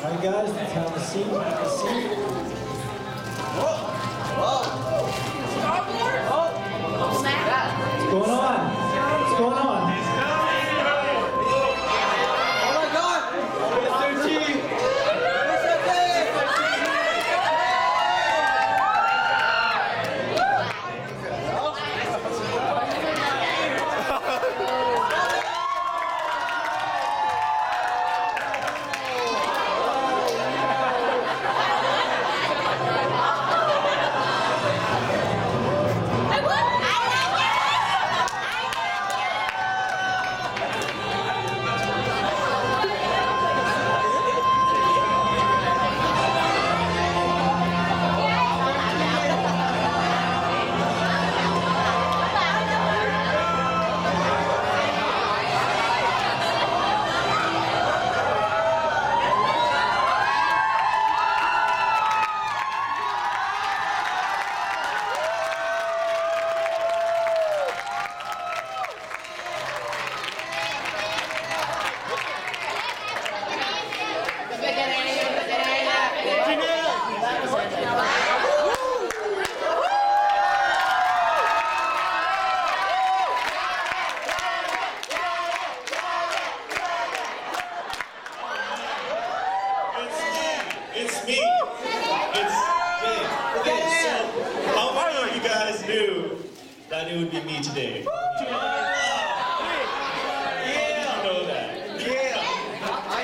Alright guys, let's have a seat. Have a seat. What's going on? What's going on? Oh my God! Mr. T! It's me. It's Jade. Okay, so how many of you guys knew that it would be me today? How did you know that?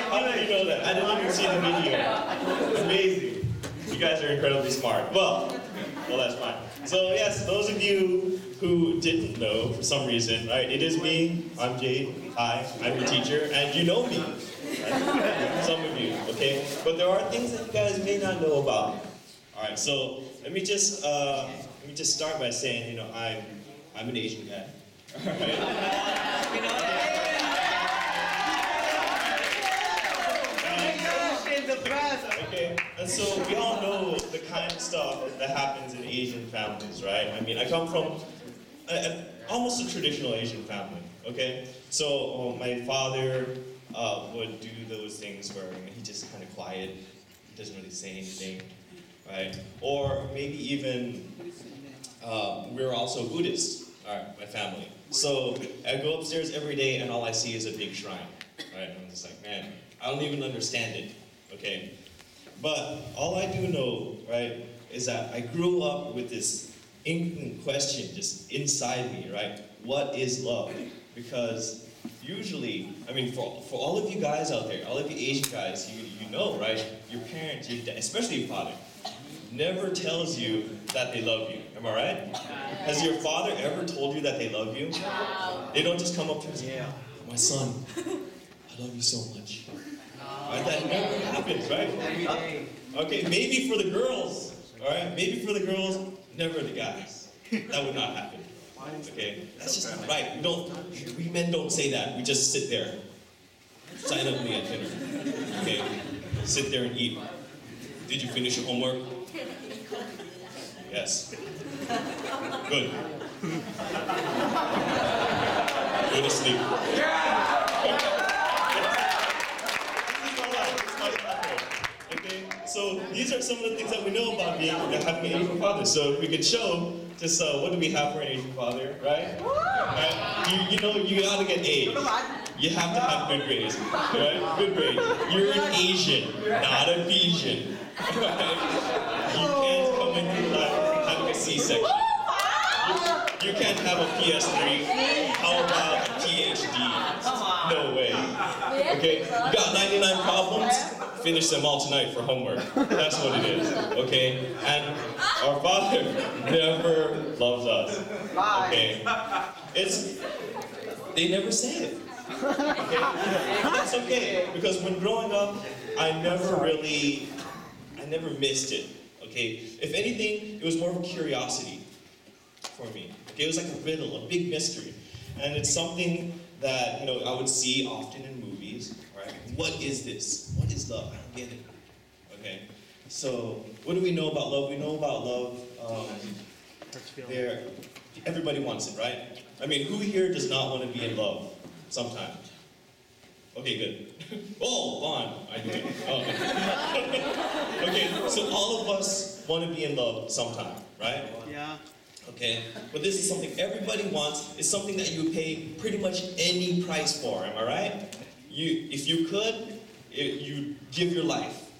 How did you know that? I didn't even see the video. Amazing. You guys are incredibly smart. Well, that's fine. So yes, those of you who didn't know for some reason, right? It is me. I'm Jade. Hi, I'm your teacher, and you know me. Some of you, okay? But there are things that you guys may not know about. All right, so let me just start by saying, you know, I'm an Asian guy. All right. Okay, and so we all know the kind of stuff that happens in Asian families, right? I mean, I come from almost a traditional Asian family. Okay, so my father would do those things where he just kind of quiet, he doesn't really say anything, right? Or maybe even we're also Buddhist, all right, my family. So I go upstairs every day and all I see is a big shrine, right? And I'm just like, man, I don't even understand it, okay? But all I do know, right, is that I grew up with this inkling question just inside me, right? What is love? Because usually, I mean, for all of you guys out there, all of you Asian guys, you know, right? Your parents, especially your father, never tells you that they love you. Am I right? Has your father ever told you that they love you? They don't just come up to you and say, yeah, my son, I love you so much. Right? That never happens, right? Every day. Okay, maybe for the girls, all right? Maybe for the girls, never the guys. That would not happen. Okay, that's just not right. We men don't say that. We just sit there, silently at dinner. Okay, sit there and eat. Did you finish your homework? Yes. Good. Go to sleep. Okay, so these are some of the things that we know about having an Asian father. So we could show just what do we have for an Asian father, right? Right? You know, you gotta get A's. You have to have good grades, right? Good grades. You're an Asian, not a Bijan. Right? You can't come into life having a C-section. You can't have a PS3. How about a PhD? No way. Okay? You got 99 problems? Finish them all tonight for homework. That's what it is. Okay? And our Father never loves us. Okay? They never say it. Okay? That's okay. Because when growing up, I never missed it. Okay? If anything, it was more of a curiosity for me. Okay? It was like a riddle, a big mystery. And it's something that, you know, I would see often in movies, right? What is this? What is love? I don't get it. Okay? So, what do we know about love? We know about love, everybody wants it, right? I mean, who here does not want to be in love sometime? Okay, good. Oh, Vaughn, I knew it. Oh, okay. Okay, so all of us want to be in love sometime, right? Yeah. Okay, but this is something everybody wants. It's something that you would pay pretty much any price for, am I right? If you could, you'd give your life,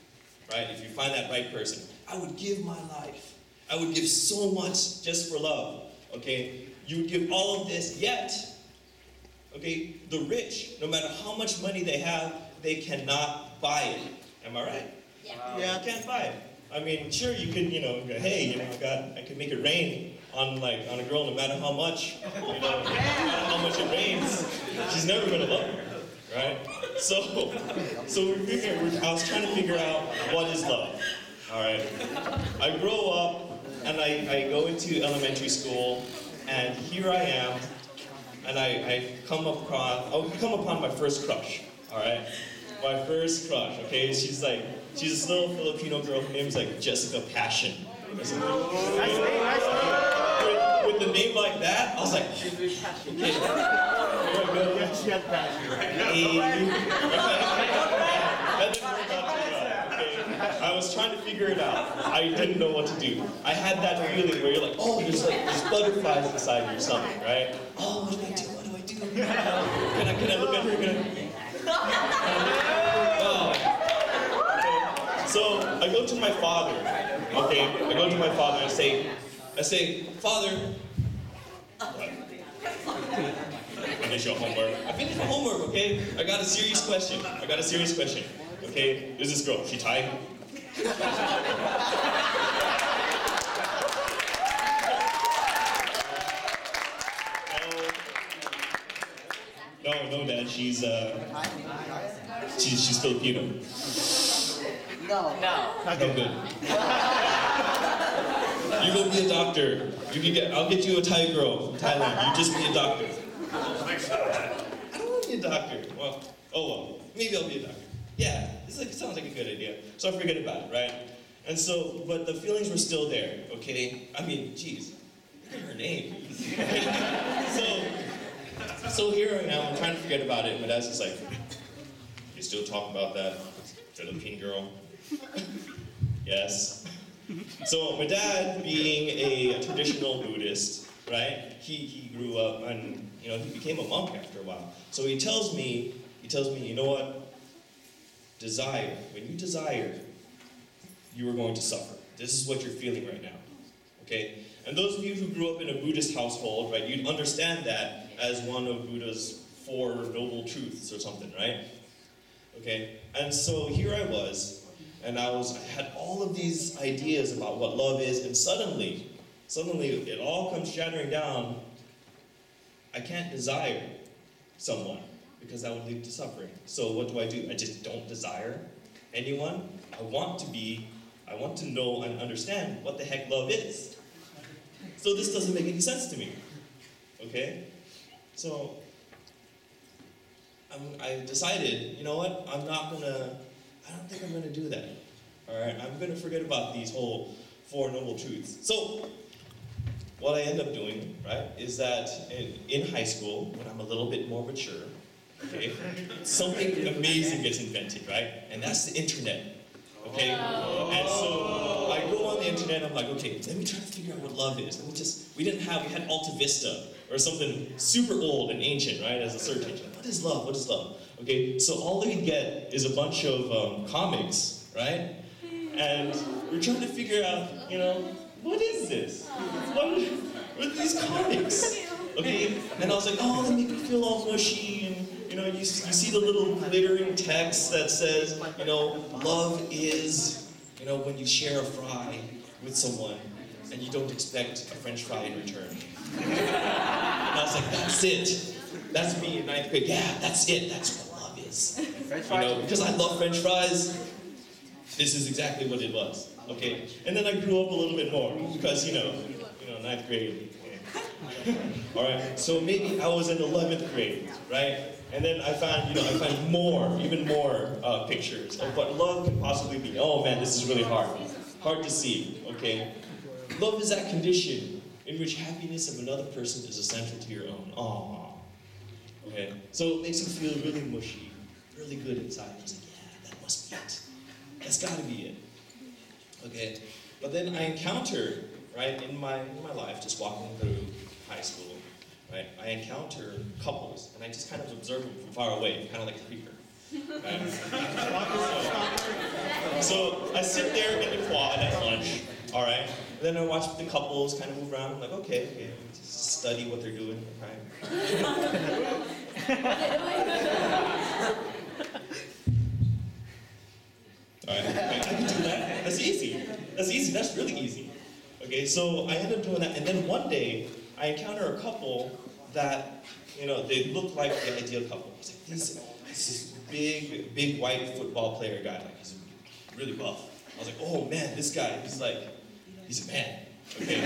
right? If you find that right person. I would give my life. I would give so much just for love, okay? You would give all of this, yet, okay, the rich, no matter how much money they have, they cannot buy it. Am I right? Yeah. Yeah. You can't buy it. I mean, sure, you could, go, hey, I could make it rain on a girl no matter how much, no matter how much it rains, she's never gonna love you, right? So I was trying to figure out what is love, all right? I grow up and I go into elementary school, and here I am, and I come upon my first crush, all right? My first crush, okay? She's this little Filipino girl. Her name's like Jessica Passion. With the name like that, I was like, okay, here I go. She had passion. That didn't work out too well, okay? I was trying to figure it out. I didn't know what to do. I had that feeling where you're like, oh, there's butterflies inside your stomach, right? Oh, what do I do? What do I do? Can I look at her? So I go to my father, okay? I go to my father and I say, Father, finish your homework. I finished my homework, okay? I got a serious question, okay? There's this girl, she Thai. No, Dad, she's Filipino. No. No good. You go be a doctor. I'll get you a Thai girl from Thailand. You just be a doctor. I don't want to be a doctor. Well, maybe I'll be a doctor. Yeah, it sounds like a good idea. So I forget about it, right? And so, but the feelings were still there, okay? I mean, geez, look at her name. So here I am, I'm trying to forget about it. My dad's just like, you still talking about that Philippine girl? Yes. So my dad, being a traditional Buddhist, right? He grew up and he became a monk after a while. So he tells me, you know what? Desire. When you desire, you are going to suffer. This is what you're feeling right now. Okay? And those of you who grew up in a Buddhist household, right, you'd understand that as one of Buddha's 4 noble truths or something, right? Okay? And so here I was, and I had all of these ideas about what love is, and suddenly it all comes shattering down. I can't desire someone because that would lead to suffering. So what do? I just don't desire anyone. I want to know and understand what the heck love is. So this doesn't make any sense to me. Okay? So I decided, you know what? I don't think I'm gonna do that. All right? I'm gonna forget about these whole 4 noble truths. So what I end up doing, right, is that in high school, when I'm a little bit more mature, okay, something amazing gets invented, right? And that's the internet. Okay? And so I go on the internet, I'm like, okay, let me try to figure out what love is. We had Alta Vista or something super old and ancient, right, as a search engine. What is love? What is love? Okay, so all we get is a bunch of comics, right? And we're trying to figure out, what is this? What are these comics? Okay, and I was like, oh, they make me feel all mushy, and you see the little glittering text that says, love is, when you share a fry with someone and you don't expect a French fry in return. And I was like, that's it. That's me in 9th grade. Yeah, that's it. That's what love is. Because I love French fries, this is exactly what it was. Okay, and then I grew up a little bit more because 9th grade. All right, so maybe I was in 11th grade, right? And then I found even more pictures of what love can possibly be. Oh man, this is really hard to see. Okay, love is that condition in which happiness of another person is essential to your own. Aww. Okay, so it makes you feel really mushy, really good inside. I was like, yeah, that must be it. That's gotta be it. Okay, but then I encounter, right, in my life, just walking through high school, right, I encounter couples, and I just kind of observe them from far away, kind of like a creeper. Right? So I sit there in the quad at lunch, all right, and then I watch the couples kind of move around. I'm like, okay, just study what they're doing, right? All right, I can do that. That's easy. That's really easy. Okay, so I end up doing that, and then one day I encounter a couple that, you know, they look like the ideal couple. I was like, this is big white football player guy, like he's really buff. I was like, oh man, this guy, he's a man. Okay,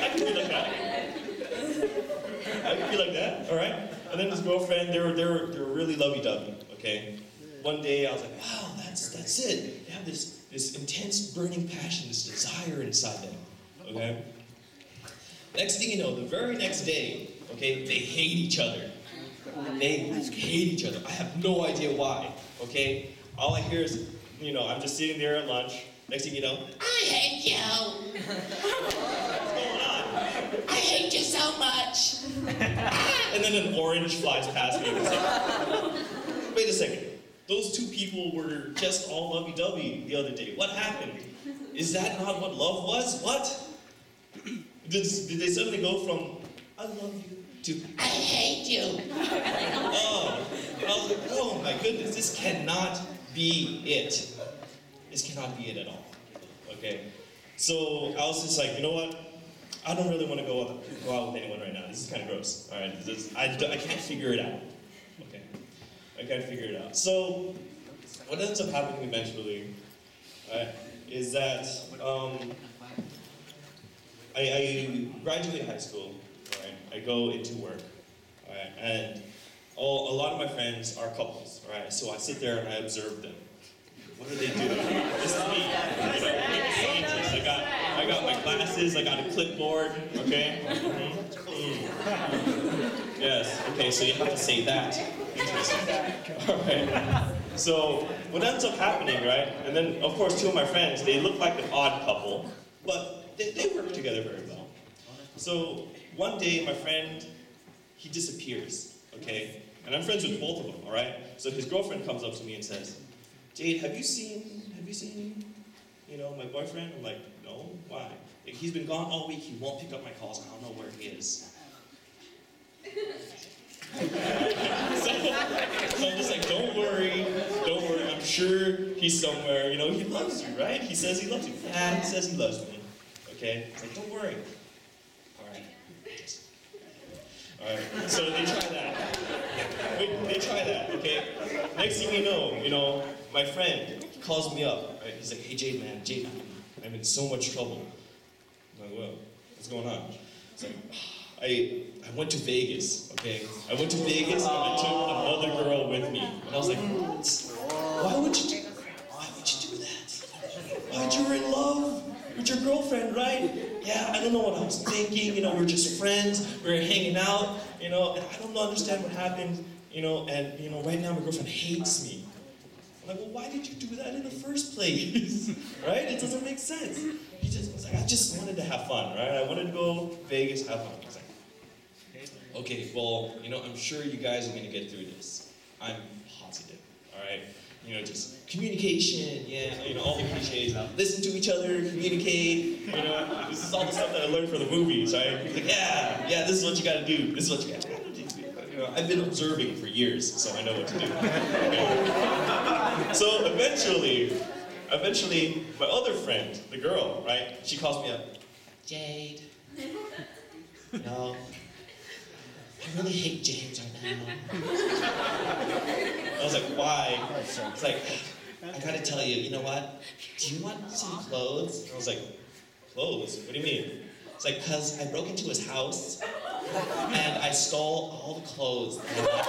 I can be like that. I can be like that. All right. And then his girlfriend, they were really lovey-dovey. Okay. One day I was like, wow, that's it. They have this intense burning passion, this desire inside them. Okay. Next thing you know, the very next day, okay, they hate each other. They hate each other. I have no idea why. Okay. All I hear is, you know, I'm just sitting there at lunch. Next thing you know, I hate you. What's going on? I hate you so much. And then an orange flies past me. Like, wait a second. Those two people were just all lovey-dovey the other day. What happened? Is that not what love was? What? Did they suddenly go from, I love you, to, I hate you? Oh, I was like, oh my goodness, this cannot be it. This cannot be it at all. Okay? So I was just like, you know what? I don't really want to go out with anyone right now. This is kind of gross. All right? I can't figure it out. Okay? I can't figure it out. So what ends up happening eventually, right, is that I graduate high school, right? I go into work, right? And a lot of my friends are couples, right? So I sit there and I observe them. What are they doing? This is me, you know, like a scientist. I got my glasses, I got a clipboard, okay? Yes, okay, so you have to say that. Interesting. All right. So what ends up happening, right? And then, of course, two of my friends, they look like an odd couple, but they work together very well. So one day, my friend, he disappears, okay? And I'm friends with both of them, all right? So his girlfriend comes up to me and says, Jade, have you seen, you know, my boyfriend? I'm like, no, why? Like, he's been gone all week, he won't pick up my calls, I don't know where he is. So I'm just like, don't worry, I'm sure he's somewhere, you know, he loves you, right? He says he loves you. Yeah, he says he loves me, okay? It's like, don't worry. All right, so they try that. They try that, okay? Next thing you know, my friend calls me up, right? He's like, hey, Jade, I'm in so much trouble. I'm like, well, what's going on? It's like, I went to Vegas, okay? I went to Vegas and I took another girl with me. And I was like, what? Why would you do that? Why? You were in love with your girlfriend, right? Yeah, I don't know what I was thinking, you know, we're just friends, we were hanging out, you know, and I don't understand what happened, you know, and, you know, right now my girlfriend hates me. I'm like, well, why did you do that in the first place? Right? It doesn't make sense. He just was like, I just wanted to have fun, right? I wanted to go Vegas, have fun. I was like, okay, well, you know, I'm sure you guys are going to get through this. I'm positive, all right? You know, just communication, yeah, you know, all the cliches. Listen to each other, communicate, you know, this is all the stuff that I learned from the movies, right? Like, yeah, this is what you got to do. This is what you got to do. You know, I've been observing for years, so I know what to do. Okay? So eventually, my other friend, the girl, right, she calls me up. Jade, no, I really hate James right now. I was like, why? It's like, I gotta tell you, you know what? Do you want some clothes? And I was like, clothes? What do you mean? It's like, cause I broke into his house and I stole all the clothes that